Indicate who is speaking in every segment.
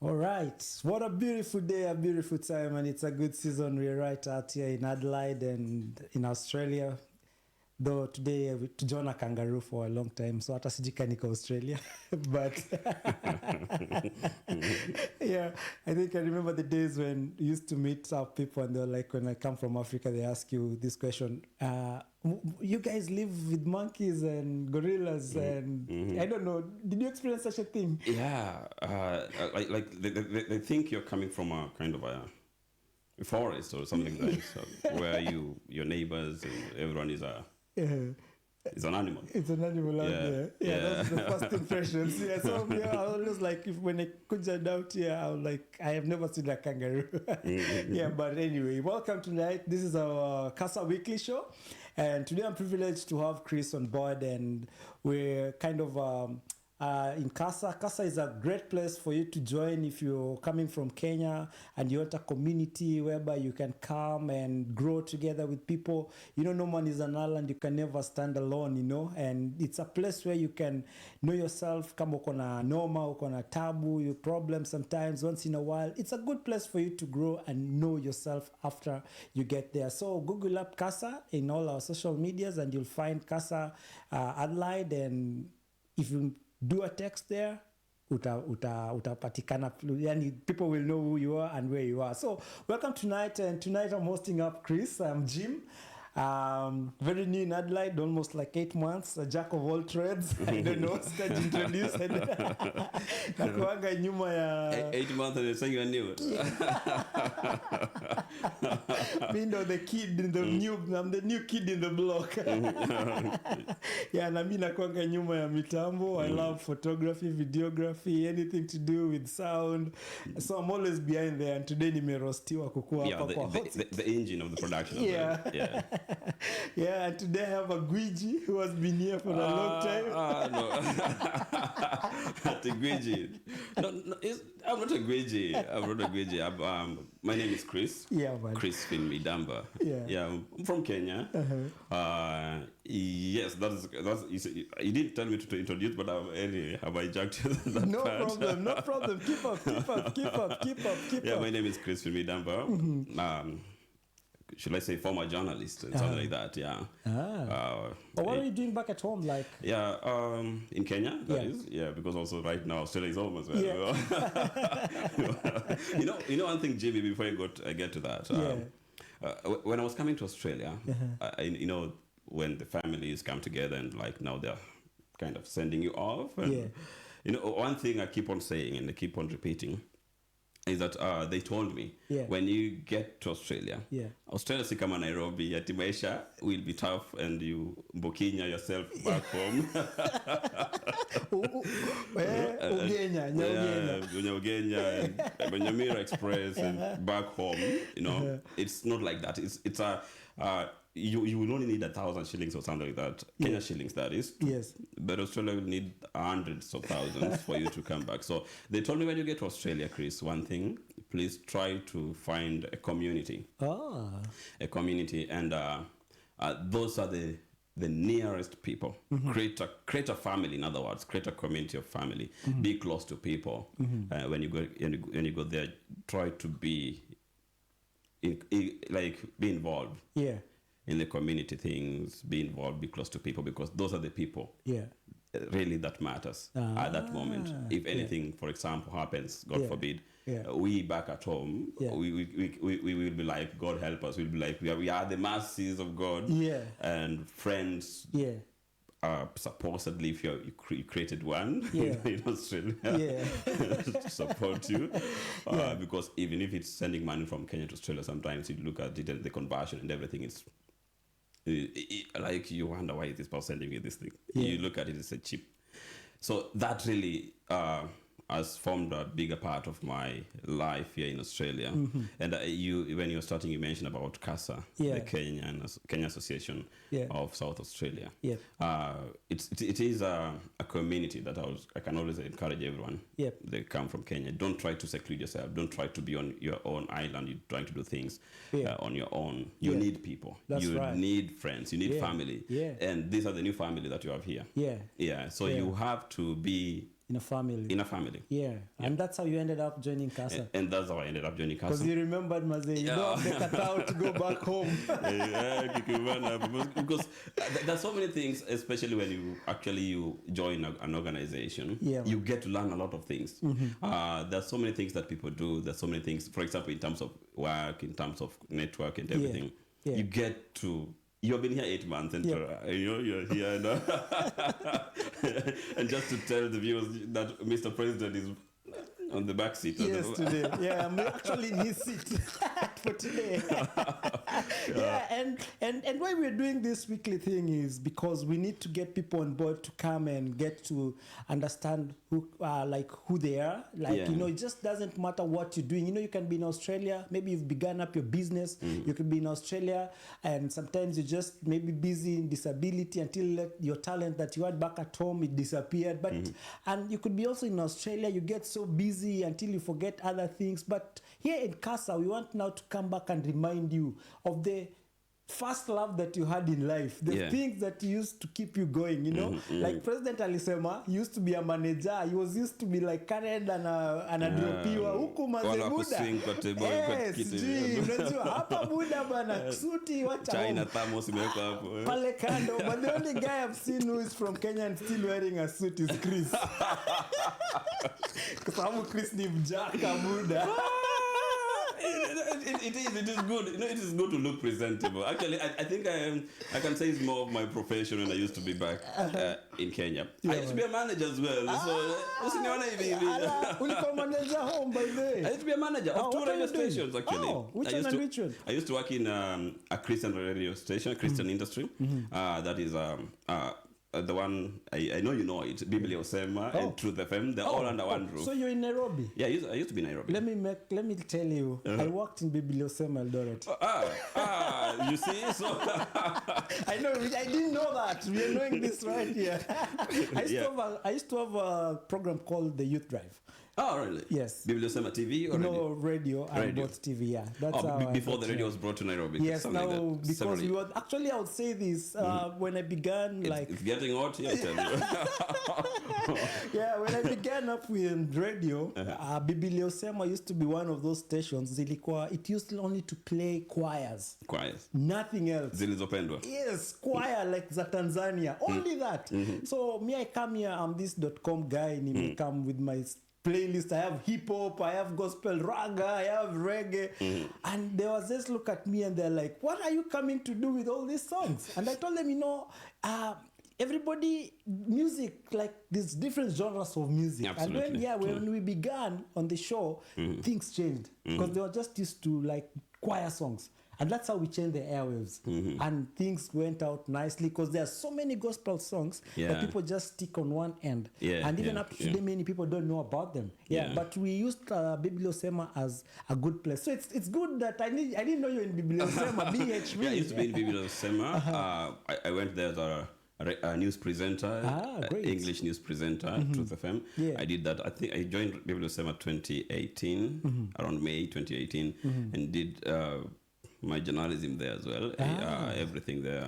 Speaker 1: All right. What a beautiful day, a beautiful time, and it's a good season. We're right out here in Adelaide and in Australia. Though today we join a kangaroo for a long time, so hata sijika niko Australia. But yeah, I think I remember the days when you used to meet up people and they were like, when I come from Africa, they ask you this question, you guys live with monkeys and gorillas and I don't know, did you experience such a thing?
Speaker 2: Yeah, like they think you're coming from a kind of a forest or something like that, where your neighbors and everyone is it's an animal.
Speaker 1: It's an animal out there. Yeah, that's the first impressions. Yeah, so I always like, when I kuja out here, I was like, I have never seen a kangaroo. Yeah, but anyway, welcome tonight. This is our Kasa Weekly Show, and today I'm privileged to have Chris on board, and we're kind of in Kasa. Kasa is a great place for you to join if you're coming from Kenya and you want a community whereby you can come and grow together with people. You know, no man is an island. You can never stand alone, you know, and it's a place where you can know yourself. Kama uko na noma, uko na tabu, your problems sometimes once in a while. It's a good place for you to grow and know yourself after you get there. So Google up Kasa in all our social medias and you'll find Kasa Adelaide, and if you do a text there, utapatikana, yani people will know who you are and where you are. So welcome tonight, and tonight I'm hosting up Chris. I'm Jim. Very new in Adelaide, almost like 8 months, a jack of all trades. I don't know, stage introduced. Nakuanga nyuma ya
Speaker 2: 8 months and you're saying you're new.
Speaker 1: Me know the kid in the I'm the new kid in the block. Yeah, na mimi nakuanga nyuma ya mitambo. I love photography, videography, anything to do with sound. So I'm always behind there, and today nimerostiwa kukua hapa kwa
Speaker 2: the engine of the production.
Speaker 1: Yeah. Yeah, and today I have a gwiji who has been here for a long time.
Speaker 2: No. Not a gwiji. No, I'm not a gwiji. My name is Chris.
Speaker 1: Yeah, man.
Speaker 2: Chris Finmidamba. Yeah, I'm from Kenya. Yes, that's you didn't tell me to introduce, but anyway, have I hijacked that
Speaker 1: No
Speaker 2: part?
Speaker 1: no problem. Keep up.
Speaker 2: Yeah, my name is Chris Finmidamba. Should I say former journalist and something like that? Yeah.
Speaker 1: But what are you doing back at home, like?
Speaker 2: Yeah, in Kenya, that is. Yeah, because also right now Australia is home as well.
Speaker 1: Yeah.
Speaker 2: you know one thing, Jimmy, before I get to that. When I was coming to Australia, you know, when the families come together and like now they're kind of sending you off. And, you know, one thing I keep on saying and I keep on repeating is that they told me when you get to Australia, Australia si kama Nairobi, ati maisha will be tough and you mbokinya yourself back home. Ugenya, Banyamira Express and back home, you know, it's not like that. It's a you will only need 1,000 shillings or something like that. Kenya shillings, that is.
Speaker 1: Yes.
Speaker 2: But Australia will need hundreds of thousands for you to come back. So they told me when you get to Australia, Chris, one thing, please try to find a community. A community, and those are the nearest people. Create a family, in other words, create a community of family. Be close to people. When you go there, try to be involved. Yeah. In the community things, be involved, be close to people, because those are the people really that matters at that moment. If anything, for example, happens, God forbid, we back at home, we will be like, God help us. We'll be like, we are the masses of God and friends. Supposedly, if you created one in Australia to support you, because even if it's sending money from Kenya to Australia, sometimes you look at it and the conversion and everything, it's like you wonder why is this person sending you this thing. You look at it, it's a cheap. So that really has formed a bigger part of my life here in Australia. And when you were starting, you mentioned about Kasa, the Kenya Association of South Australia. It is a community that I can always encourage everyone. They come from Kenya. Don't try to seclude yourself. Don't try to be on your own island. You're trying to do things on your own. You need people. You need friends. You need family. And these are the new family that you have here. So you have to be
Speaker 1: in a family.
Speaker 2: In a family.
Speaker 1: Yeah. And that's how you ended up joining Kasa.
Speaker 2: And that's how I ended up joining Kasa.
Speaker 1: Because you remembered, Maze, you don't have the katao to go back home.
Speaker 2: Because there's so many things, especially when you join an organization,
Speaker 1: Yeah.
Speaker 2: you get to learn a lot of things. There's so many things that people do. There's so many things, for example, in terms of work, in terms of network and everything.
Speaker 1: Yeah.
Speaker 2: You get to... You've been here 8 months, and you're here, and, and just to tell the viewers that Mr. President is on the back seat.
Speaker 1: Yes, today. Yeah, I'm actually in his seat for today. And why we're doing this weekly thing is because we need to get people on board to come and get to understand who they are. It just doesn't matter what you're doing. You can be in Australia, maybe you've begun up your business. You could be in Australia, and sometimes you're just maybe busy in disability until your talent that you had back at home, it disappeared. But and you could be also in Australia, you get so busy until you forget other things. But here in Kasa, we want now to come back and remind you of the first love that you had in life, the things that used to keep you going, like President Alisema, he used to be a manager, he was used to be like carried and dropiwa huku mazebuda. Unajua hapa buda bana suti wacha
Speaker 2: China thermos imewekwa hapo
Speaker 1: pale kando, but the only guy I've seen who is from Kenya and still wearing a suit is Chris. Kwa sababu Chris ni mjaka buda.
Speaker 2: It is good. It is good to look presentable. Actually, I think I can say it's more of my profession when I used to be back in Kenya. I used to be a manager as well.
Speaker 1: Ulikuwa manager home by the way?
Speaker 2: I used to be a manager of 2 radio stations actually.
Speaker 1: Which one?
Speaker 2: I used to work in a Christian radio station, Christian industry. That is the one I know you know it, Biblia Osema and Truth FM. They're all under one roof.
Speaker 1: So you're in Nairobi?
Speaker 2: Yeah, I used to be in Nairobi.
Speaker 1: Let me tell you, I worked in Biblia Osema Eldoret.
Speaker 2: You see, so
Speaker 1: I know. I didn't know that. We are knowing this right here. I used to have a program called the Youth Drive.
Speaker 2: Oh, really?
Speaker 1: Yes.
Speaker 2: Biblia Osema TV or
Speaker 1: radio? No, radio and both TV, yeah. That's
Speaker 2: before the radio was brought to Nairobi.
Speaker 1: Yes, now like because we were... Actually, I would say this, when I began
Speaker 2: It's getting hot here, I tell you.
Speaker 1: Yeah, when I began up with radio, Biblia Osema used to be one of those stations. It used only to play choirs. Nothing else.
Speaker 2: Zilizopendwa.
Speaker 1: Yes, choir like za Tanzania. Only that. So me, I come here, I'm this .com guy, and I come with my playlist. I have hip hop, I have gospel raga, I have reggae. And they was just look at me and they're like, what are you coming to do with all these songs? And I told them, everybody, music, like there's different genres of music.
Speaker 2: Absolutely.
Speaker 1: And when we began on the show, things changed because they were just used to like choir songs. And that's how we changed the airwaves. And things went out nicely because there are so many gospel songs that people just stick on one end. And even up to today, many people don't know about them. But we used Biblia Osema as a good place. So it's good that I didn't know you in Biblia Osema, BHB.
Speaker 2: I used to be in Biblia Osema. I went there as a news presenter, English news presenter, Truth FM. I did that. I think I joined Biblia Osema 2018, around May 2018, and did... my journalism there as well, everything there.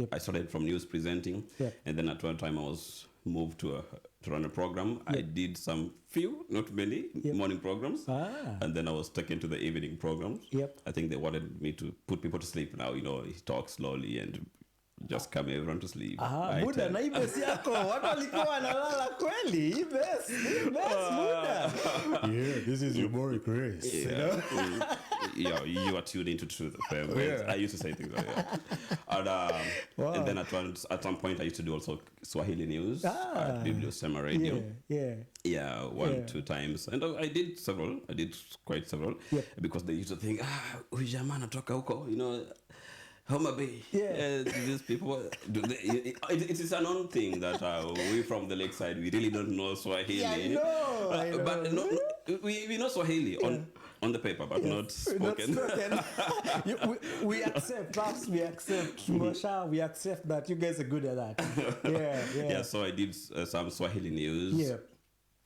Speaker 2: I started from news presenting, and then at one time I was moved to run a program. I did few, not many, morning programs, and then I was taken to the evening programs. I think they wanted me to put people to sleep now. He talks slowly and just come everyone to sleep.
Speaker 1: Buda na ibes yako watu walikuwa wanalala kweli. Ibes Buda. Yeah, this is your boy Chris.
Speaker 2: You are tuned into Truth FM. I used to say things like that. And then at some point I used to do also Swahili news at Biblia Osema Radio. One, 2 times. And I did several. I did quite several. Because they used to think, huyu jamaa anatoka huko, Homa Bay. These people, it is a known thing that we from the lakeside, we really don't know Swahili.
Speaker 1: I know.
Speaker 2: But we know Swahili on the paper, but not spoken.
Speaker 1: We accept. We accept. Mosha, we accept that you guys are good at that.
Speaker 2: So I did some Swahili news.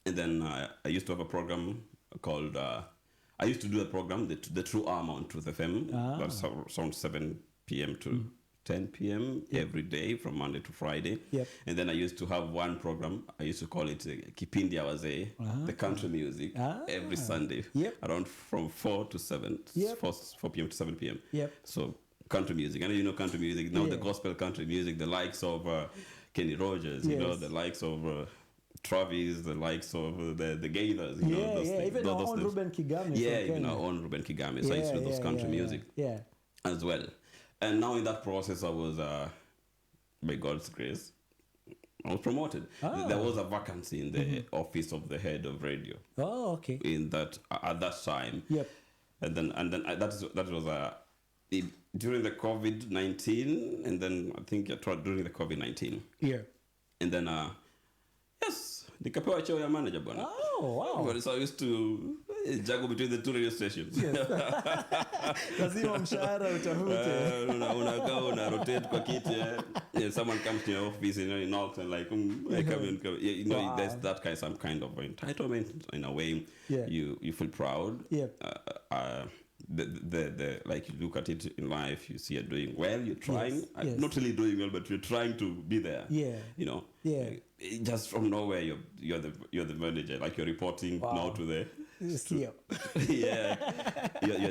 Speaker 2: And then I used to have a program called... I used to do a program, the True Arm on Truth FM. That's around 7 p.m. to 10 p.m. every day from Monday to Friday.
Speaker 1: Yep.
Speaker 2: And then I used to have one program. I used to call it Kipindi Awaze, the country music, every Sunday around from 4 to 7, 4 p.m. to 7 p.m.
Speaker 1: Yep.
Speaker 2: So country music. I know you know country music. Now the gospel country music, the likes of Kenny Rogers, you know, the likes of Travis, the likes of the Gaithers, you know, those things.
Speaker 1: Even our own Ruben Kigame.
Speaker 2: Even our own Ruben Kigame. So I used to do those country music as well. And now in that process, I was, by God's grace, I was promoted. There was a vacancy in the office of the head of radio.
Speaker 1: Oh, okay.
Speaker 2: In that at that time.
Speaker 1: Yep.
Speaker 2: And then that was during the COVID-19, and then I think during the COVID-19.
Speaker 1: Yeah.
Speaker 2: And then yes, nikapewa cheo ya manager bwana.
Speaker 1: Oh, wow.
Speaker 2: So I used to juggle between the two radio stations.
Speaker 1: Yes. Lazima mshahara utafute.
Speaker 2: Una rotate kwa kiti. Someone comes to your office, you know, he knocks and like, I come in. You know, there's that kind, some kind of entitlement in a way.
Speaker 1: Yeah.
Speaker 2: You feel proud.
Speaker 1: Yeah.
Speaker 2: The like you look at it in life, you see you're doing well, you're trying.
Speaker 1: Yes.
Speaker 2: Not really doing well, but you're trying to be there.
Speaker 1: Yeah.
Speaker 2: You know.
Speaker 1: Yeah.
Speaker 2: Just from nowhere, you're the manager. Like you're reporting now to the you're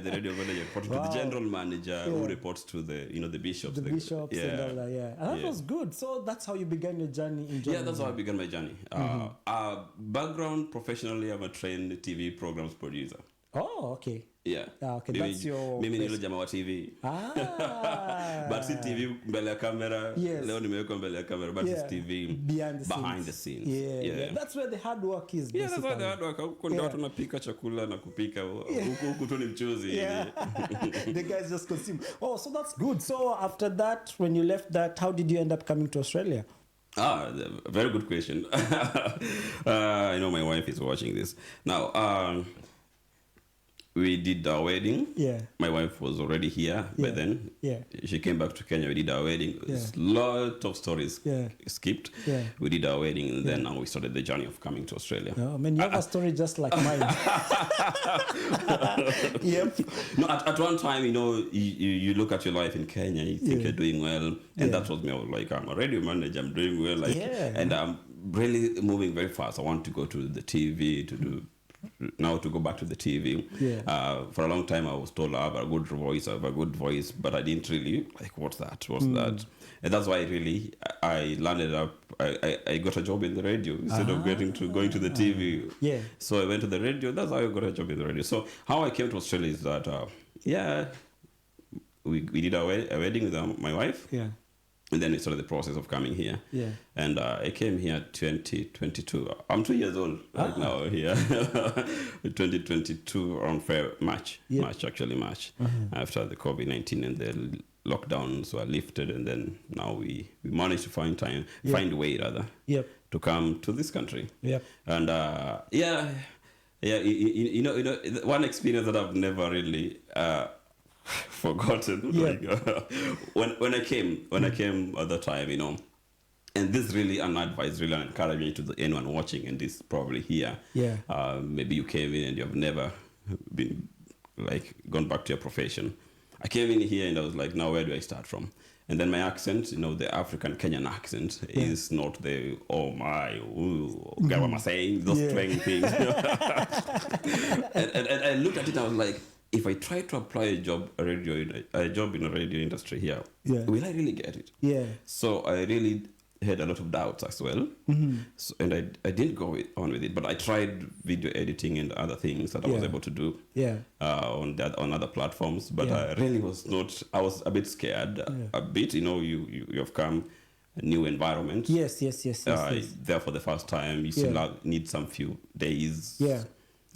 Speaker 2: the radio manager reporting to the general manager who reports to the the bishops.
Speaker 1: The bishops and all that. And that was good. So that's how you began your journey in journalism.
Speaker 2: Yeah, that's how I began my journey. Background professionally, I'm a trained TV programs producer.
Speaker 1: Oh, okay.
Speaker 2: Yeah.
Speaker 1: Okay, that's your...
Speaker 2: Mimi nilo jamaa wa TV. But si TV mbele ya kamera.
Speaker 1: Yes.
Speaker 2: Leo nimewekwa mbele ya kamera, but it's TV behind the scenes.
Speaker 1: Yeah. That's where the hard work is, basically.
Speaker 2: Yeah, that's where the hard work. Huko ndio watu napika chakula na kupika. Huku tu ni mchuzi.
Speaker 1: The guys just consume. Oh, so that's good. So after that, when you left that, how did you end up coming to Australia?
Speaker 2: Very good question. I know my wife is watching this. Now, we did our wedding.
Speaker 1: Yeah.
Speaker 2: My wife was already here by then.
Speaker 1: Yeah.
Speaker 2: She came back to Kenya. We did our wedding. Lot of stories skipped.
Speaker 1: Yeah.
Speaker 2: We did our wedding, and then now we started the journey of coming to Australia.
Speaker 1: Oh, man, you have a story just like mine. Yep.
Speaker 2: No, at one time, you look at your life in Kenya, you think you're doing well, and that was me. I was like, I'm a radio manager, I'm doing well, and I'm really moving very fast. I want to go to the TV to go back to the TV.
Speaker 1: Yeah.
Speaker 2: For a long time, I was told I have a good voice, but I didn't really like, what's that? And that's why I landed up, I got a job in the radio instead of going to the TV.
Speaker 1: Yeah.
Speaker 2: So I went to the radio. That's how I got a job in the radio. So how I came to Australia is that, we did a wedding with my wife.
Speaker 1: Yeah.
Speaker 2: And then we started the process of coming here. Yeah. And I came here 2022. I'm 2 years old right now here. 2022 around March. March. After the COVID-19 and the lockdowns were lifted, and then now we managed to find a way to come to this country. Yep. And one experience that I've never really forgotten. When I came at the time, and this really an advice, really an encouragement to anyone watching, and this probably here. Yeah. Maybe you came in and you have never been gone back to your profession. I came in here and I was like, now where do I start from? And then my accent, the African Kenyan accent is not the get what I'm saying, those twang things. and I looked at it, I was like, if I try to apply a job in a radio industry here, will I really get it? Yeah. So I really had a lot of doubts as well. Mm-hmm. So, and I didn't go on with it, but I tried video editing and other things that I was able to do on other platforms. But I really was not. I was a bit scared. A bit, you have come a new environment. Yes. There for the first time, you still need some few days. Yeah.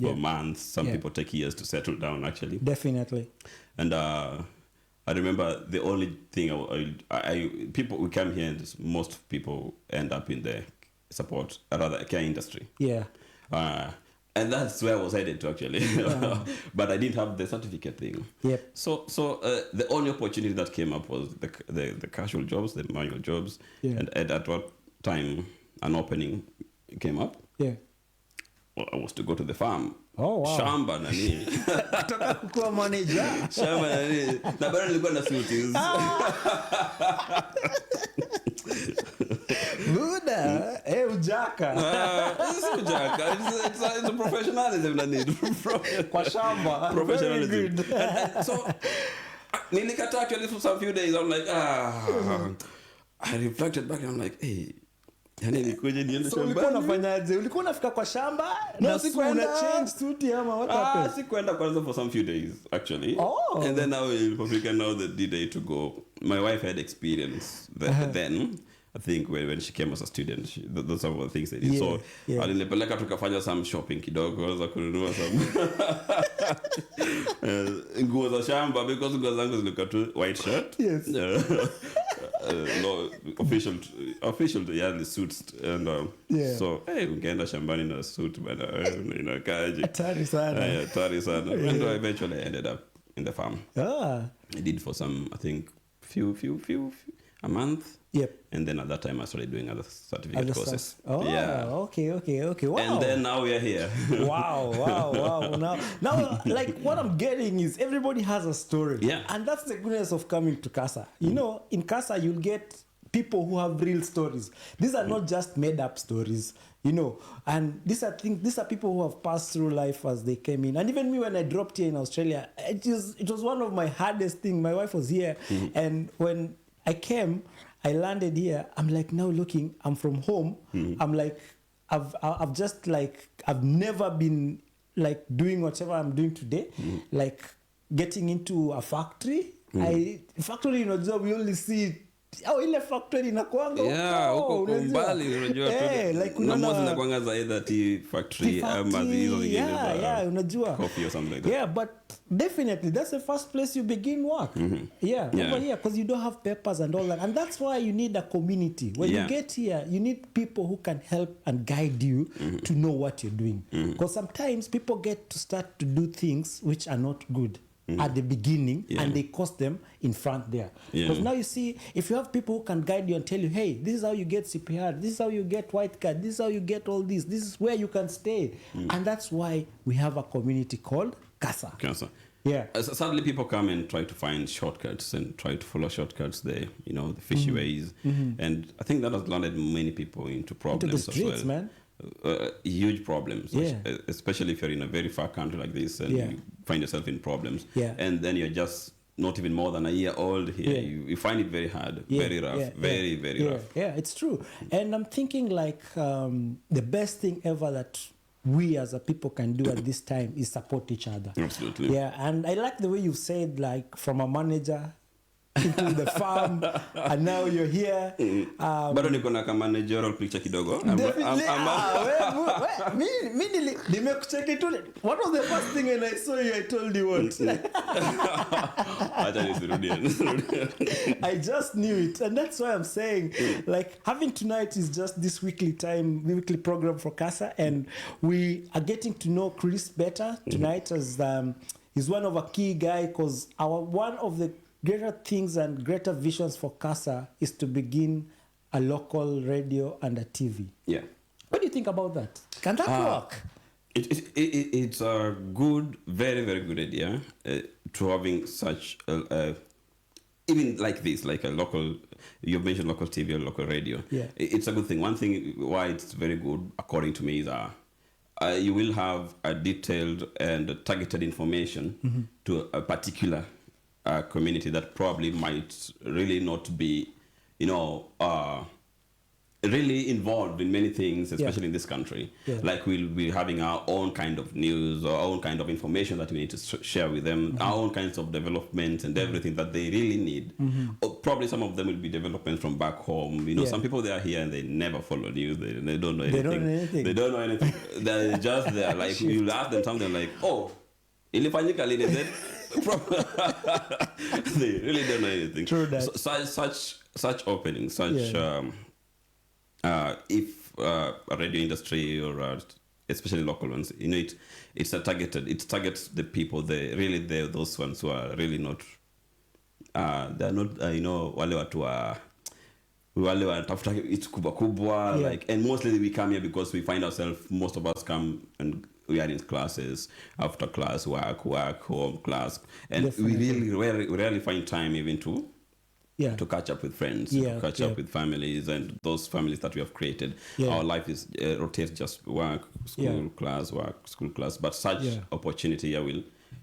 Speaker 2: For months. Some people take years to settle down, actually. Definitely. And I remember the only thing we come here and most people end up in the care industry. Yeah. And that's where I was headed to, actually. But I didn't have the certificate thing. Yep. So the only opportunity that came up was the casual jobs, the manual jobs. Yeah. And at what time an opening came up. Yeah. I was to go to the farm
Speaker 1: Oh, wow.
Speaker 2: Shamba nani.
Speaker 1: Kutoka kukuwa manager.
Speaker 2: Shamba nani. Na bado nilikuwa na suits.
Speaker 1: Buda, ujaka.
Speaker 2: It's ujaka. It's a professionalism I need.
Speaker 1: Kwa shamba.
Speaker 2: Professionalism.
Speaker 1: Very good.
Speaker 2: And so nilikata actually for some few days. I'm like, I reflected back and I'm like, hey, yani nikoje niende
Speaker 1: So ulikuwa
Speaker 2: shambani.
Speaker 1: unafanyaje? Ulikuwa unafika kwa shamba?
Speaker 2: No,
Speaker 1: na
Speaker 2: sikuenda.
Speaker 1: una change suit ama what happened?
Speaker 2: Sikuenda kwanza for some few days actually.
Speaker 1: Oh.
Speaker 2: And then now Republican now the D-Day to go. My wife had experience then. I think when she came as a student, those are the things they did.
Speaker 1: Yeah,
Speaker 2: So
Speaker 1: yeah.
Speaker 2: alinipeleka tukafanya some shopping kidogo za kununua some nguo za shamba because nguo zangu zilikuwa tu white shirt.
Speaker 1: Yes.
Speaker 2: No, official yeah, suits and
Speaker 1: Yeah.
Speaker 2: so hey, ungeenda shambani na suit bana inakaje.
Speaker 1: Hatari sana.
Speaker 2: Yeah, tari sana. And eventually I ended up in the farm. I did for some, I think, few a month.
Speaker 1: Yep.
Speaker 2: And then at that time I started doing other certificate courses.
Speaker 1: Oh,
Speaker 2: yeah.
Speaker 1: Okay. Wow.
Speaker 2: And then now we are here.
Speaker 1: Wow. Now, like what I'm getting is everybody has a story.
Speaker 2: Yeah.
Speaker 1: And that's the goodness of coming to Kasa. You know, in Kasa, you'll get people who have real stories. These are not just made up stories, you know. And these are people who have passed through life as they came in. And even me, when I dropped here in Australia, it was one of my hardest things. My wife was here. And when I came, I landed here. I'm like now looking. I'm from home. I'm like, I've just like I've never been like doing whatever I'm doing today, like getting into a factory. Factory, you know, we only see. Ile factory inakuanga
Speaker 2: huko mbali unajua
Speaker 1: like
Speaker 2: na mozi inakuanga za either tea factory ama hizo zingine za
Speaker 1: unajua
Speaker 2: coffee or something like that.
Speaker 1: Yeah, but definitely that's the first place you begin work. Over here because you don't have papers and all that, and that's why you need a community. When you get here, you need people who can help and guide you to know what you're doing, because sometimes people get to start to do things which are not good at the beginning, and they cost them in front there. Because now you see, if you have people who can guide you and tell you, hey, this is how you get CPR, this is how you get white card, this is how you get all this is where you can stay. And that's why we have a community called Kasa. Yeah.
Speaker 2: Sadly, people come and try to find shortcuts and try to follow shortcuts there, you know, the fishy ways. And I think that has landed many people into problems
Speaker 1: into the streets,
Speaker 2: as well.
Speaker 1: man.
Speaker 2: Huge problems, especially if you're in a very far country like this and you find yourself in problems, and then you're just not even more than a year old here. You find it very hard, very rough, very rough.
Speaker 1: Yeah, it's true. And I'm thinking like the best thing ever that we as a people can do at this time is support each other.
Speaker 2: Absolutely.
Speaker 1: Yeah, and I like the way you've said, like, from a manager into the farm, and now you're here.
Speaker 2: Bado niko na kama managerial picture kidogo.
Speaker 1: Nimekucheki tu. What was the first thing when I saw you? I told you what? I just knew it, and that's why I'm saying, like, having tonight is just this weekly program for Kasa, and we are getting to know Chris better tonight as he's one of a key guy, because one of the greater things and greater visions for Kasa is to begin a local radio and a TV.
Speaker 2: Yeah.
Speaker 1: What do you think about that? Can that work?
Speaker 2: It's a good, very, very good idea to having such, even like this, like a local, you mentioned local TV or local radio.
Speaker 1: Yeah.
Speaker 2: It's a good thing. One thing why it's very good, according to me, is you will have a detailed and targeted information to a particular community that probably might really not be, you know, really involved in many things, especially in this country. Yeah. Like we'll be having our own kind of news or our own kind of information that we need to share with them, our own kinds of developments and everything that they really need. Or probably some of them will be developments from back home. You know, some people, they are here and they never follow news. They don't know anything. They don't know anything. They're just there. Like you'll ask them something like, oh, ilifanyika lini then? They really don't know anything.
Speaker 1: True that.
Speaker 2: Such openings, if a radio industry or especially local ones, you know, it targets the people. Those ones who are really not. They're not. You know, wale wanatafuta it's kubwa, like, and mostly we come here because we find ourselves. Most of us come and we are in classes, after class, work, home, class. And
Speaker 1: Definitely.
Speaker 2: we rarely find time even to catch up with friends, to catch up with families and those families that we have created. Our life is rotates just work, school, class, work, school, class. But such opportunity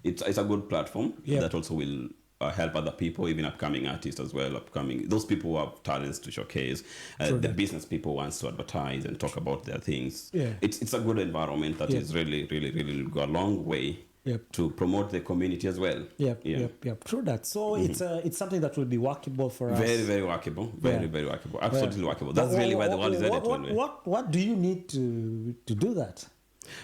Speaker 2: it's a good platform that also will help other people, even upcoming artists as well, those people who have talents to showcase, the business people wants to advertise and talk about their things. It's a good environment that is really, really, really go a long way to promote the community as well.
Speaker 1: True that. So it's something that will be workable for us.
Speaker 2: Very, very workable. Very, very workable. Absolutely workable. That's really why the world is headed.
Speaker 1: What do you need to do that?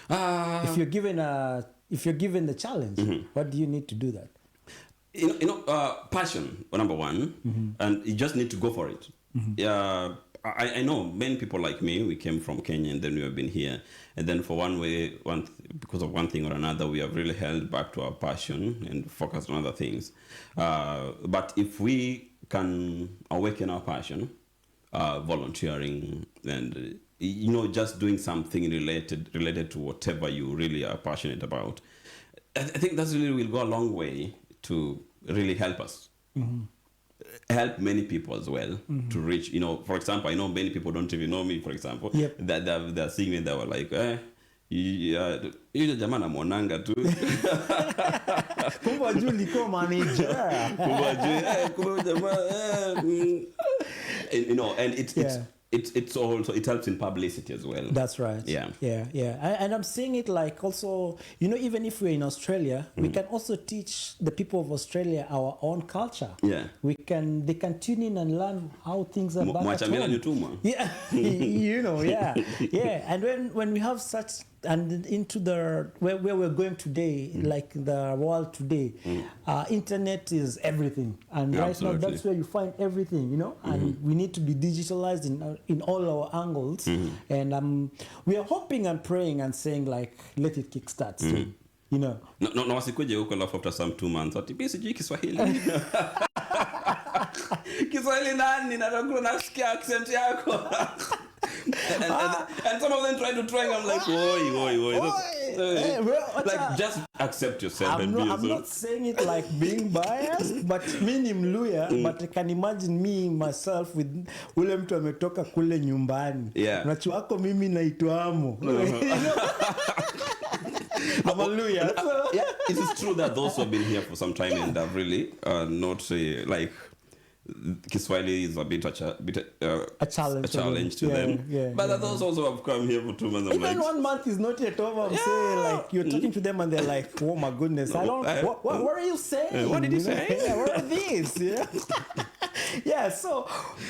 Speaker 1: If you're given the challenge, what do you need to do that? Passion,
Speaker 2: number one, and you just need to go for it. I know many people like me, we came from Kenya and then we have been here, and then for because of one thing or another, we have really held back to our passion and focused on other things. But if we can awaken our passion, volunteering and just doing something related to whatever you really are passionate about, I think that really will go a long way to really help us. Help many people as well to reach, for example, I know many people don't even know me, for example, that they're seeing me, they were like, yule jamaa namuonanga tu.
Speaker 1: Kumbe wajua liko manager.
Speaker 2: Kumbe wajua, and it's also, it helps in publicity as well.
Speaker 1: That's right.
Speaker 2: Yeah.
Speaker 1: And I'm seeing it like also, even if we're in Australia, we can also teach the people of Australia our own culture. They can tune in and learn how things are back at home. And when we have such, and into where we're going today, like the world today, internet is everything, and right now that's where you find everything, and we need to be digitalized in all our angles, and we are hoping and praying and saying like, let it kickstart soon. No
Speaker 2: wasikuje huko alafu after some 2 months ati bisi sijui Kiswahili. Kiswahili nani nasikia accent yako. And some of them try to try, I'm like, oi. Like, just accept yourself and be yourself.
Speaker 1: I'm not saying it like being biased, but me ni Mluya, but I can imagine me myself with ule mtu ametoka kule nyumbani. Nacho wako mimi naitwa Amo. I'm a Luya.
Speaker 2: It is true that those who have been here for some time and have really not like Kiswahili is a bit a challenge to them. But those also have come here for 2 months.
Speaker 1: Even 1 month is not yet over. I'm saying, like, you're talking to them and they're like, oh my goodness, what are you saying?
Speaker 2: What did you say?
Speaker 1: What are these? So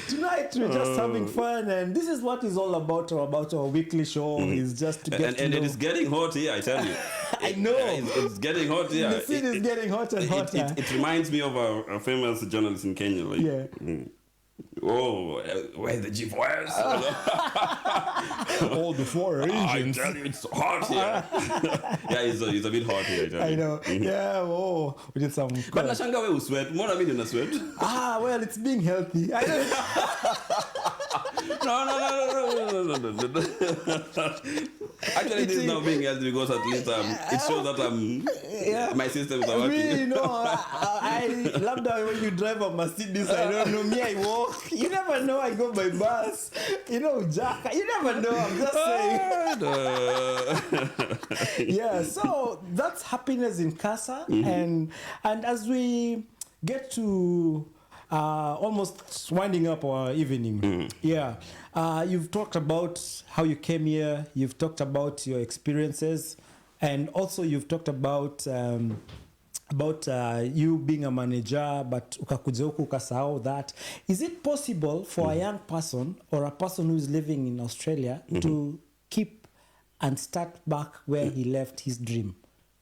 Speaker 1: tonight we're just having fun, and this is what is all about our weekly show, is just to get
Speaker 2: and it is getting hot here, I tell you.
Speaker 1: I know.
Speaker 2: It's getting hot here.
Speaker 1: The scene is getting hotter and hotter.
Speaker 2: It reminds me of a famous journalist in Kenya. Like, where's the G4s?
Speaker 1: All the 4 engines.
Speaker 2: I tell you, it's hot here. It's a bit hot here.
Speaker 1: I know. We did some.
Speaker 2: But nashanga we sweat. More than you sweat.
Speaker 1: Well, it's being healthy.
Speaker 2: No. Actually, this is not being healthy because at least it shows that my systems are working.
Speaker 1: I love that when you drive a Mercedes. I don't know, me, I walk. You never know, I go by bus. Jack. You never know. I'm just saying. So that's happiness in Kasa, and as we get to almost winding up our evening. You've talked about how you came here. You've talked about your experiences, and also you've talked about you being a manager, but ukakuja huku ukasahau that. Is it possible for a young person or a person who is living in Australia to keep and start back where he left his dream?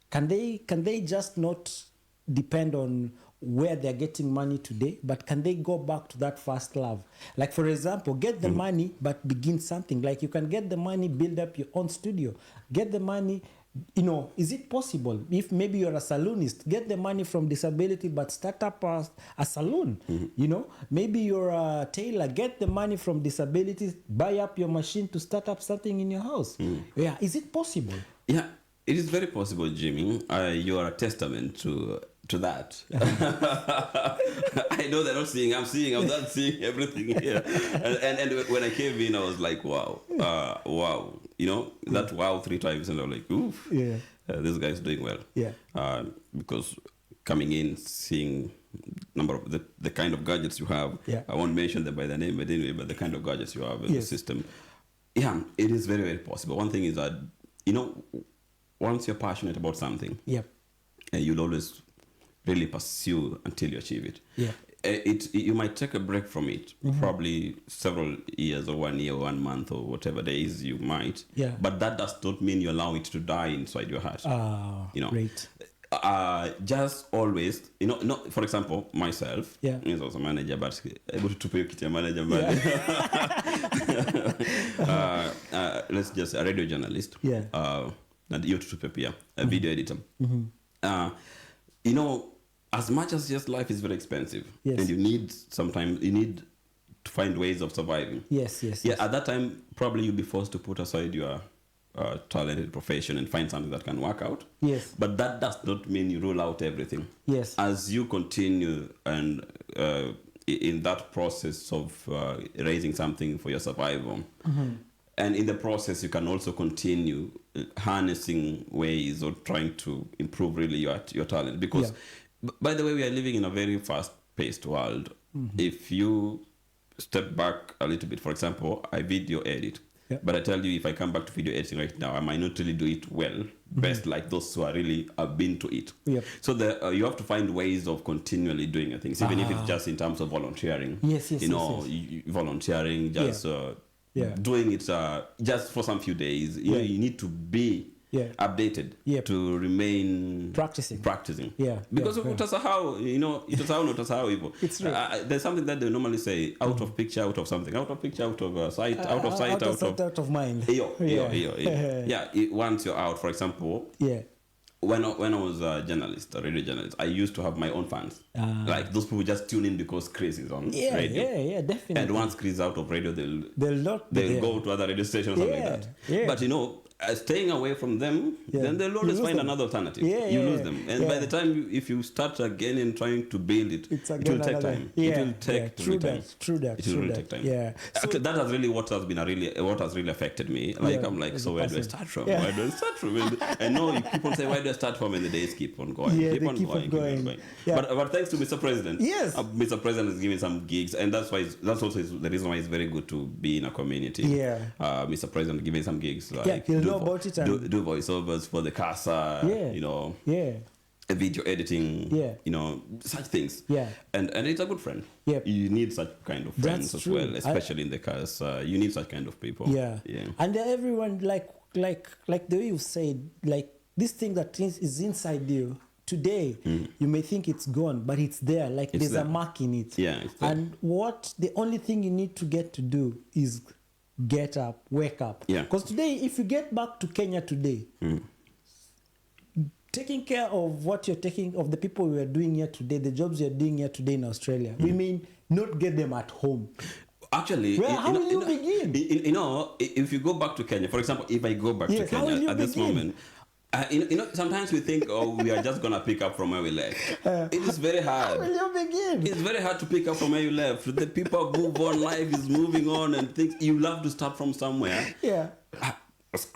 Speaker 1: Can they just not depend on where they're getting money today, but can they go back to that first love? Like, for example, get the money, but begin something. Like, you can get the money, build up your own studio. Get the money, is it possible? If maybe you're a saloonist, get the money from disability, but start up a saloon. Maybe you're a tailor, get the money from disability, buy up your machine to start up something in your house. Is it possible?
Speaker 2: It is very possible, Jimmy. You are a testament to that. I know they're not seeing. I'm seeing. I'm not seeing everything here. And when I came in, I was like, wow, wow. You know, that wow 3 times, and I was like, oof.
Speaker 1: Yeah.
Speaker 2: This guy's doing well.
Speaker 1: Yeah.
Speaker 2: Because coming in, seeing number of the kind of gadgets you have.
Speaker 1: Yeah.
Speaker 2: I won't mention them by the name, but anyway, but the kind of gadgets you have in the
Speaker 1: Yes.
Speaker 2: system. Yeah, it is very, very possible. One thing is that, you know, once you're passionate about something,
Speaker 1: Yeah.
Speaker 2: you'll always really pursue until you achieve it.
Speaker 1: Yeah.
Speaker 2: You might take a break from it, probably several years or 1 year or 1 month or whatever days you might.
Speaker 1: Yeah.
Speaker 2: But that does not mean you allow it to die inside your heart. You know,
Speaker 1: Great.
Speaker 2: Just always, you know, not, for example, myself,
Speaker 1: Yeah.
Speaker 2: I was a manager, but able to pay a manager, but let's just a radio journalist,
Speaker 1: Yeah.
Speaker 2: and YouTube, a video editor. You know, as much as just life is very expensive,
Speaker 1: Yes.
Speaker 2: and you need to find ways of surviving.
Speaker 1: Yes.
Speaker 2: At that time, probably you'll be forced to put aside your talented profession and find something that can work out.
Speaker 1: Yes.
Speaker 2: But that does not mean you rule out everything.
Speaker 1: Yes.
Speaker 2: As you continue and in that process of raising something for your survival, and in the process, you can also continue harnessing ways or trying to improve really your talent. Because, by the way, we are living in a very fast-paced world. If you step back a little bit, for example, I video edit.
Speaker 1: Yeah.
Speaker 2: But I tell you, if I come back to video editing right now, I might not really do it well, best like those who are really have been to it.
Speaker 1: Yep.
Speaker 2: So you have to find ways of continually doing your things, even if it's just in terms of volunteering.
Speaker 1: Yes.
Speaker 2: You know, volunteering, just doing it just for some few days. You know, you need to be updated to remain practicing.
Speaker 1: Yeah.
Speaker 2: Because utasahau, you know, utasahau hivyo.
Speaker 1: It's true.
Speaker 2: There's something that they normally say, out of picture, out of something, out of picture, out of sight, out of sight,
Speaker 1: out of mind.
Speaker 2: Once you're out, for example, when I was a journalist, a radio journalist, I used to have my own fans. Like those people just tune in because Chris is on radio.
Speaker 1: Yeah, definitely.
Speaker 2: And once Chris is out of radio, they'll
Speaker 1: they'll
Speaker 2: go to other radio stations or something like that. Yeah. But you know, staying away from them, then they'll always find another alternative. You lose them. And by the time, if you start again and trying to build it, it will take time. It will take time.
Speaker 1: True that.
Speaker 2: It will really take time.
Speaker 1: Yeah.
Speaker 2: Actually, that has really what has really affected me. Like I'm like, so where do I start from? Where do I start from? And no, you keep on saying, why do I start from? And the days keep on going.
Speaker 1: Yeah,
Speaker 2: keep on going.
Speaker 1: Yeah.
Speaker 2: But thanks to Mr. President.
Speaker 1: Yes.
Speaker 2: Mr. President is giving some gigs, and that's also the reason why it's very good to be in a community.
Speaker 1: Yeah.
Speaker 2: Mr. President giving some gigs like
Speaker 1: he'll know about it and
Speaker 2: do voiceovers for the Kasa, you know, video editing, you know, such things.
Speaker 1: Yeah.
Speaker 2: And it's a good friend.
Speaker 1: Yeah.
Speaker 2: You need such kind of friends
Speaker 1: That's
Speaker 2: as well,
Speaker 1: true.
Speaker 2: especially in the Kasa. You need such kind of people.
Speaker 1: Yeah. And everyone like the way you said, like this thing that is inside you today, you may think it's gone, but it's there. Like there's a mark in it.
Speaker 2: Yeah. It's there.
Speaker 1: And the only thing you need to get to do is get up, wake up.
Speaker 2: Yeah.
Speaker 1: Because today, if you get back to Kenya today, taking care of what you're taking, of the people we are doing here today, the jobs you're doing here today in Australia, we may not get them at home.
Speaker 2: Actually,
Speaker 1: how will you begin?
Speaker 2: You know, if you go back to Kenya, for example, if I go back to Kenya at this moment, you know, sometimes we think, we are just going to pick up from where we left. It is very hard.
Speaker 1: How will you begin?
Speaker 2: It's very hard to pick up from where you left. The people move on, life is moving on, and things. You have to start from somewhere.
Speaker 1: Yeah.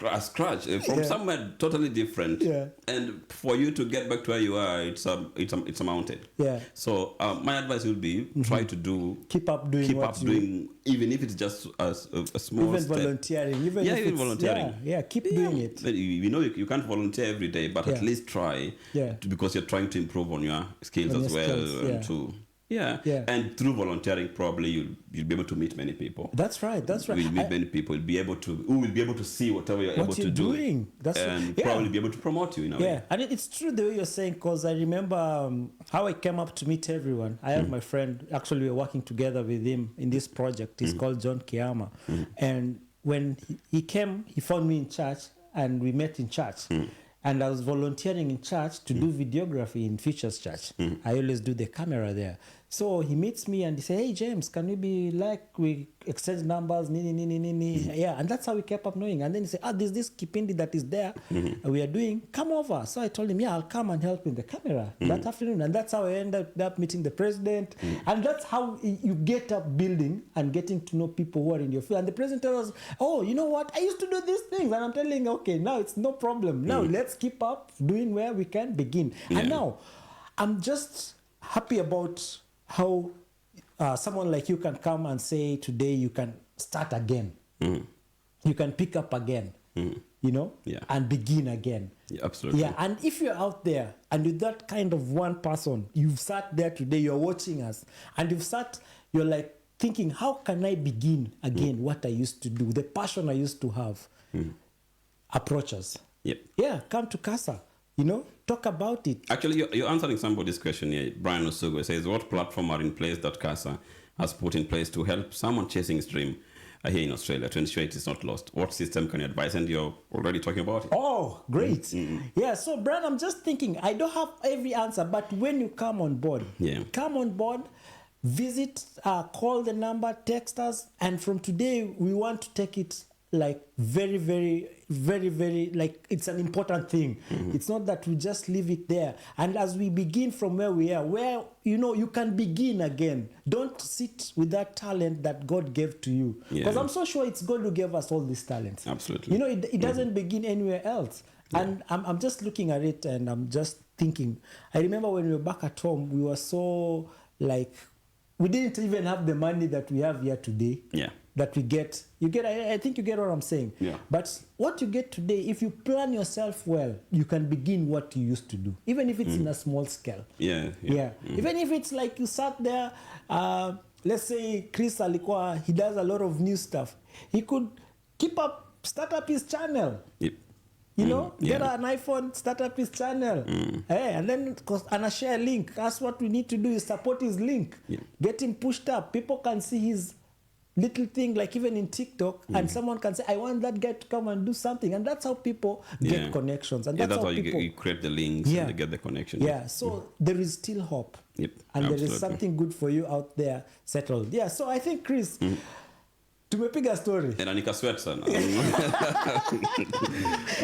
Speaker 2: A scratch from somewhere totally different.
Speaker 1: Yeah.
Speaker 2: And for you to get back to where you are, it's a mountain.
Speaker 1: Yeah.
Speaker 2: So my advice will be try to
Speaker 1: keep up doing,
Speaker 2: even if it's just a small
Speaker 1: even
Speaker 2: step.
Speaker 1: Volunteering,
Speaker 2: even volunteering.
Speaker 1: Keep doing it.
Speaker 2: But you know you can't volunteer every day, but at least try.
Speaker 1: Yeah.
Speaker 2: Because you're trying to improve on your skills as well. And through volunteering, probably you'll be able to meet many people.
Speaker 1: That's right.
Speaker 2: You'll meet many people. Who will be able to see whatever you're able to do. And probably be able to promote you in a way.
Speaker 1: Yeah, and it's true the way you're saying, because I remember how I came up to meet everyone. I have my friend, actually we're working together with him in this project. He's called John Kiama. And when he came, he found me in church and we met in church. And I was volunteering in church to do videography in Futures Church. I always do the camera there. So he meets me and he said, hey, James, can we exchange numbers, nini. Yeah, and that's how we kept up knowing. And then he said, there's this kipindi that is there, we are doing, come over. So I told him, yeah, I'll come and help in the camera that afternoon. And that's how I ended up meeting the president. And that's how you get up building and getting to know people who are in your field. And the president tells us, oh, you know what, I used to do these things. And I'm telling, okay, now it's no problem. Now let's keep up doing where we can begin. And now I'm just happy about how someone like you can come and say today you can start again. You can pick up again, and begin again.
Speaker 2: Yeah, absolutely.
Speaker 1: Yeah, and if you're out there and with that kind of one person, you've sat there today, you're watching us, and you're like thinking, how can I begin again what I used to do, the passion I used to have? Approach us.
Speaker 2: Yep.
Speaker 1: Yeah, come to Kasa. Talk about it.
Speaker 2: Actually, you're answering somebody's question here. Brian Osugo says, what platform are in place that Kasa has put in place to help someone chasing his dream here in Australia to ensure it is not lost? What system can you advise? And you're already talking about it.
Speaker 1: Oh, great. Yeah, so Brian, I'm just thinking, I don't have every answer, but when you come on board, visit, call the number, text us, and from today, we want to take it like very, very, very, very, like it's an important thing. It's not that we just leave it there. And as we begin from where we are, where, you can begin again. Don't sit with that talent that God gave to you. Because I'm so sure it's God who gave us all these talents.
Speaker 2: Absolutely.
Speaker 1: It doesn't begin anywhere else. And I'm just looking at it and I'm just thinking. I remember when we were back at home, we were so like, we didn't even have the money that we have here today.
Speaker 2: Yeah.
Speaker 1: That we get. I think you get what I'm saying.
Speaker 2: Yeah.
Speaker 1: But what you get today, if you plan yourself well, you can begin what you used to do, even if it's in a small scale.
Speaker 2: Yeah.
Speaker 1: Even if it's like you sat there, let's say Chris alikuwa, he does a lot of new stuff. He could start up his channel.
Speaker 2: Yep.
Speaker 1: Get an iPhone, start up his channel. Hey, and then and share a link. That's what we need to do is support his link. Get him pushed up. People can see his little thing, like even in TikTok, and someone can say, I want that guy to come and do something. And that's how people get connections. And that's how
Speaker 2: you create the links and you get the connection.
Speaker 1: Yeah, so there is still hope.
Speaker 2: Yep.
Speaker 1: And there is something good for you out there settled. Yeah, so I think, Chris, tumepiga story.
Speaker 2: Na nikasweat sana.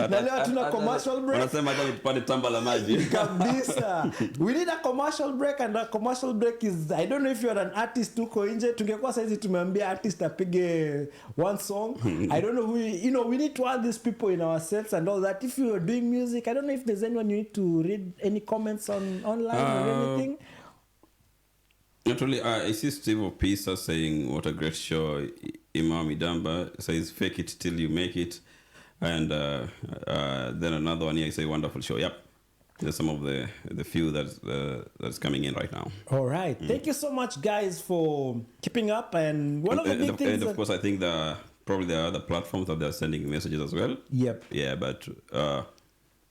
Speaker 1: Na leo tuna commercial break.
Speaker 2: Wanasema hata tupate tamba la maji.
Speaker 1: Kabisa. We need a commercial break, and a commercial break is, I don't know if you're an artist tuko nje. Tungekuwa saizi tumeambia artist apige one song. I don't know who, we need to add these people in ourselves and all that. If you're doing music, I don't know if there's anyone you need to read any comments online or anything.
Speaker 2: Naturally, I see Steve Opisa saying, what a great show. Imam Idamba says, fake it till you make it. And then another one here, say, wonderful show. Yep. There's some of the few that's coming in right now.
Speaker 1: All right. Thank you so much, guys, for keeping up. And one of the big things...
Speaker 2: And of course, I think probably there are other platforms that they're sending messages as well.
Speaker 1: Yep.
Speaker 2: Yeah, but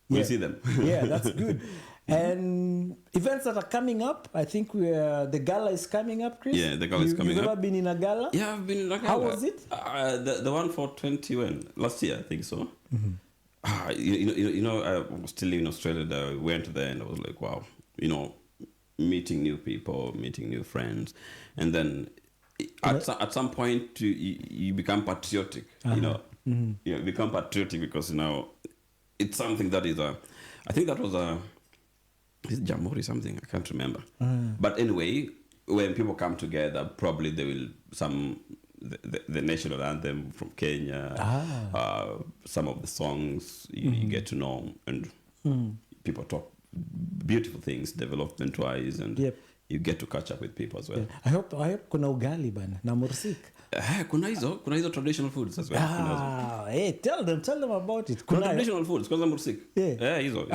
Speaker 2: we'll see them.
Speaker 1: Yeah, that's good. And events that are coming up, I think the gala is coming up, Chris.
Speaker 2: Yeah, the gala is coming up.
Speaker 1: You've ever been in a gala?
Speaker 2: Yeah, I've been in a gala.
Speaker 1: How was it?
Speaker 2: The one for 20 last year, I think so. I was still in Australia. I went there and I was like, wow, meeting new people, meeting new friends, and then at some point you become patriotic. You become patriotic because it's something that is I think that was is Jamhuri something, I can't remember. But anyway, when people come together, probably they will the national anthem from Kenya, some of the songs you get to know, and people talk beautiful things development-wise, and you get to catch up with people as well.
Speaker 1: Yeah. I hope kuna ugali bana na mursik.
Speaker 2: Kuna hizo traditional foods as well.
Speaker 1: Hey, tell them about it.
Speaker 2: Kuna traditional foods, kwanza mursik.
Speaker 1: Yeah.
Speaker 2: Hizo.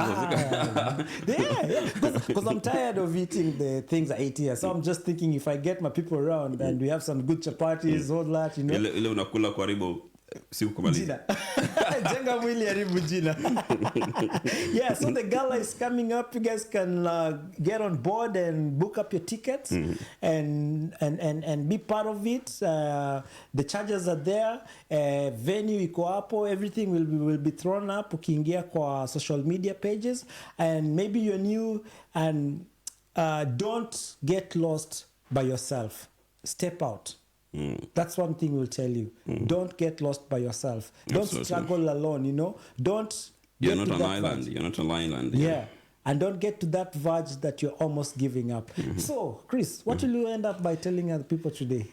Speaker 1: Because I'm tired of eating the things I ate here. So I'm just thinking if I get my people around and we have some good chapatis, all that,
Speaker 2: Ile unakula kwa ribo
Speaker 1: jina. Jenga mwili haribu jina. Yeah, so the gala is coming up. You guys can get on board and book up your tickets and be part of it. The charges are there. Venue iko hapo. Everything will be thrown up. Ukiingia kwa social media pages, and maybe you're new and don't get lost by yourself. Step out. That's one thing we'll tell you. Don't get lost by yourself. Don't struggle alone, you know.
Speaker 2: You're not an island. You're not an island.
Speaker 1: Yeah. And don't get to that verge that you're almost giving up. So, Chris, what will you end up by telling other people today?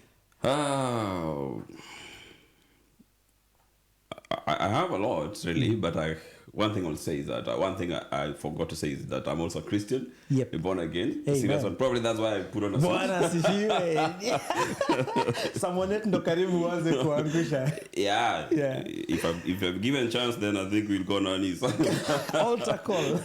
Speaker 2: I have a lot, really, but one thing I'll say is that one thing I forgot to say is that I'm also a Christian.
Speaker 1: Yep.
Speaker 2: Born again.
Speaker 1: Amen.
Speaker 2: Serious one. Probably that's why I put on a suit.
Speaker 1: Bwana asifiwe. Someone ndo karibu waanze kuangusha.
Speaker 2: Yeah. If I'm given a chance, then I think we'll go on our knees.
Speaker 1: Altar call.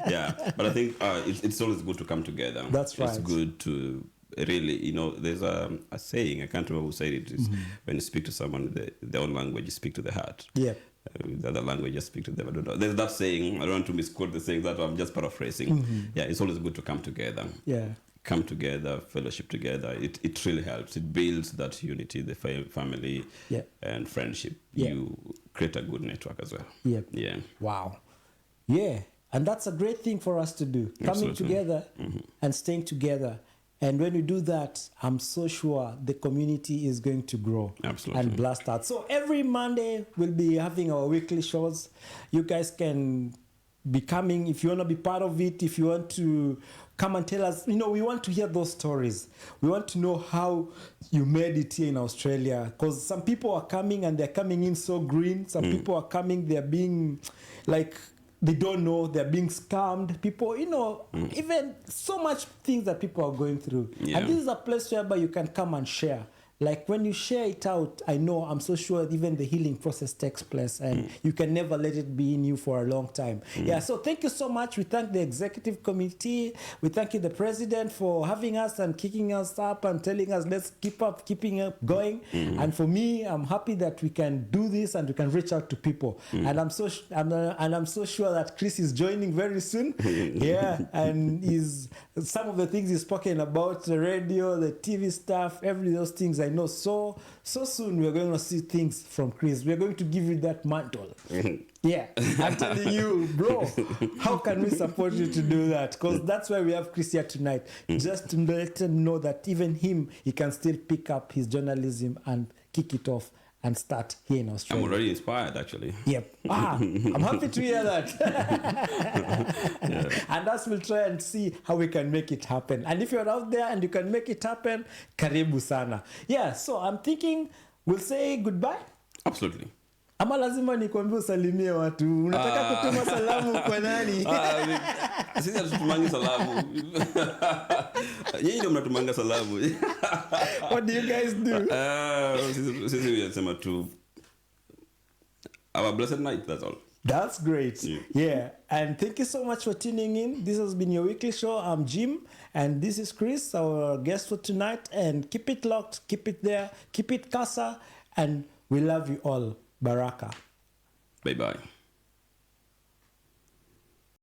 Speaker 2: Yeah, but I think it's always good to come together.
Speaker 1: That's right.
Speaker 2: It's good to really, you know, there's a saying, I can't remember who said it, is when you speak to someone in their own language, you speak to the heart.
Speaker 1: Yeah.
Speaker 2: The other language, just speak to them. I don't know. There's that saying, I don't want to misquote the saying, that I'm just paraphrasing. Yeah, it's always good to come together.
Speaker 1: Yeah.
Speaker 2: Come together, fellowship together. It really helps. It builds that unity, the family and friendship.
Speaker 1: Yeah.
Speaker 2: You create a good network as well.
Speaker 1: Yeah.
Speaker 2: Yeah.
Speaker 1: Wow. Yeah. And that's a great thing for us to do. Coming together and staying together. And when you do that, I'm so sure the community is going to grow.
Speaker 2: Absolutely.
Speaker 1: And blast out. So every Monday, we'll be having our weekly shows. You guys can be coming if you want to be part of it, if you want to come and tell us. You know, we want to hear those stories. We want to know how you made it here in Australia. Because some people are coming and they're coming in so green. Some people are coming, they're being like... They don't know, they're being scammed. People, you know, even so much things that people are going through.
Speaker 2: Yeah.
Speaker 1: And this is a place whereby you can come and share. Like when you share it out, I'm so sure even the healing process takes place and you can never let it be in you for a long time. Yeah, so thank you so much. We thank the executive committee. We thank you, the president, for having us and kicking us up and telling us, let's keeping up going. And for me, I'm happy that we can do this and we can reach out to people. And I'm so sure that Chris is joining very soon. Yeah, and some of the things he's spoken about, the radio, the TV stuff, those things. I know so soon we're going to see things from Chris. We're going to give you that mantle. Yeah, I'm telling you, bro, how can we support you to do that? Because that's why we have Chris here tonight. Just to let him know that even he can still pick up his journalism and kick it off and start here in Australia.
Speaker 2: I'm already inspired, actually.
Speaker 1: Yep. I'm happy to hear that. And us will try and see how we can make it happen. And if you're out there and you can make it happen, karibu sana. Yeah, so I'm thinking we'll say goodbye.
Speaker 2: Absolutely.
Speaker 1: Ama lazima nikwambie usalimie watu. Unataka kutuma salamu kwa nani?
Speaker 2: Sisi hatutumangi salamu. Yeye ndio mnatumanga salamu.
Speaker 1: What do you guys do?
Speaker 2: Sisi tunasema tu have a blessed night, that's all.
Speaker 1: That's great. Yeah. And thank you so much for tuning in. This has been your weekly show. I'm Jim. And this is Chris, our guest for tonight. And keep it locked. Keep it there. Keep it Kasa. And we love you all. Baraka.
Speaker 2: Bye-bye.